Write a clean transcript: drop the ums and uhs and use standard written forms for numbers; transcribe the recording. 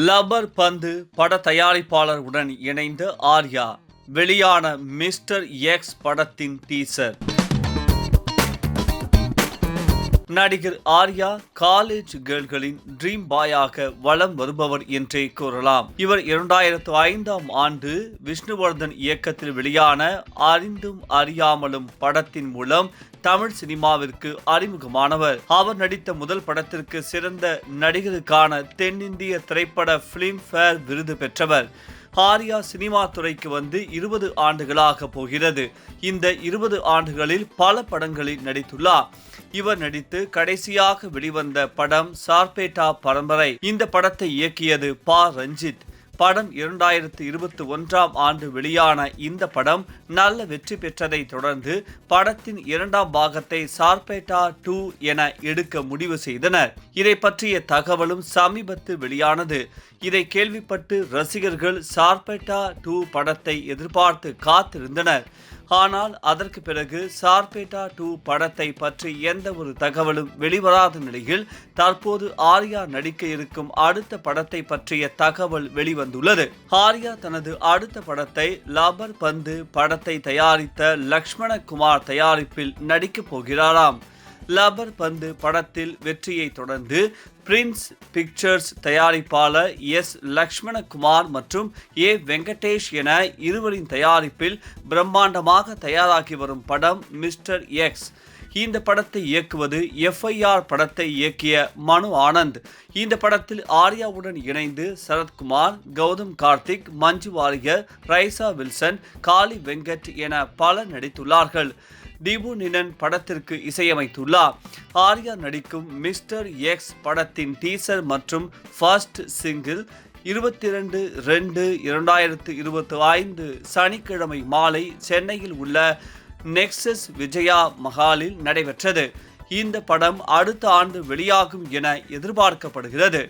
Rubber பந்து பட தயாரிப்பாளர் உடன் இணைந்த ஆர்யா வெளியான மிஸ்டர் எக்ஸ் படத்தின் டீசர். நடிகர் ஆர்யா காலேஜ் கேர்ள்களின் ட்ரீம் பாயாக வலம் வருபவர் என்றே கூறலாம். இவர் 2005ஆம் ஆண்டு விஷ்ணுவர்தன் இயக்கத்தில் வெளியான அறிந்தும் அறியாமலும் படத்தின் மூலம் தமிழ் சினிமாவிற்கு அறிமுகமானவர். அவர் நடித்த முதல் படத்திற்கு சிறந்த நடிகருக்கான தென்னிந்திய திரைப்பட பிலிம்பேர் விருது பெற்றவர். ஆர்யா சினிமா துறைக்கு வந்து 20 ஆண்டுகளாக போகிறது. இந்த 20 ஆண்டுகளில் பல படங்களில் நடித்துள்ளார். இவர் நடித்து கடைசியாக வெளிவந்த படம் சார்பேட்டா பரம்பரை. இந்த படத்தை இயக்கியது பா. ரஞ்சித். படம் 2021ஆம் ஆண்டு வெளியான இந்த படம் நல்ல வெற்றி பெற்றதை தொடர்ந்து படத்தின் 2ஆம் பாகத்தை சார்பேட்டா 2 என எடுக்க முடிவு செய்தனர். இதை பற்றிய தகவலும் சமீபத்தில் வெளியானது. இதை கேள்விப்பட்டு ரசிகர்கள் சார்பேட்டா 2 படத்தை எதிர்பார்த்து காத்திருந்தனர். ஆனால் அதற்கு பிறகு சார்பேட்டா 2 படத்தை பற்றி எந்த ஒரு தகவலும் வெளிவராத நிலையில் தற்போது ஆர்யா நடிக்க இருக்கும் அடுத்த படத்தை பற்றிய தகவல் வெளிவந்துள்ளது. ஆர்யா தனது அடுத்த படத்தை லப்பர் பந்து படத்தை தயாரித்த லக்ஷ்மணகுமார் தயாரிப்பில் நடிக்கப் போகிறாராம். லப்பர் பந்து படத்தில் வெற்றியை தொடர்ந்து பிரின்ஸ் பிக்சர்ஸ் தயாரிப்பாளர் எஸ். லக்ஷ்மணகுமார் மற்றும் ஏ. வெங்கடேஷ் என இருவரின் தயாரிப்பில் பிரம்மாண்டமாக தயாராகி வரும் படம் மிஸ்டர் எக்ஸ். இந்த படத்தை இயக்குவது FIR படத்தை இயக்கிய மனு ஆனந்த். இந்த படத்தில் ஆர்யாவுடன் இணைந்து சரத்குமார், கௌதம் கார்த்திக், மஞ்சு வாரியர், ரைசா வில்சன், காளி வெங்கட் என பலர் நடித்துள்ளார்கள். திபு நினன் படத்திற்கு இசையமைத்துள்ளார். ஆர்யா நடிக்கும் மிஸ்டர் எக்ஸ் படத்தின் டீசர் மற்றும் ஃபர்ஸ்ட் சிங்கிள் 22/2/2025 சனிக்கிழமை மாலை சென்னையில் உள்ள நெக்சஸ் விஜயா மஹாலில் நடைபெற்றது. இந்த படம் அடுத்த ஆண்டு வெளியாகும் என எதிர்பார்க்கப்படுகிறது.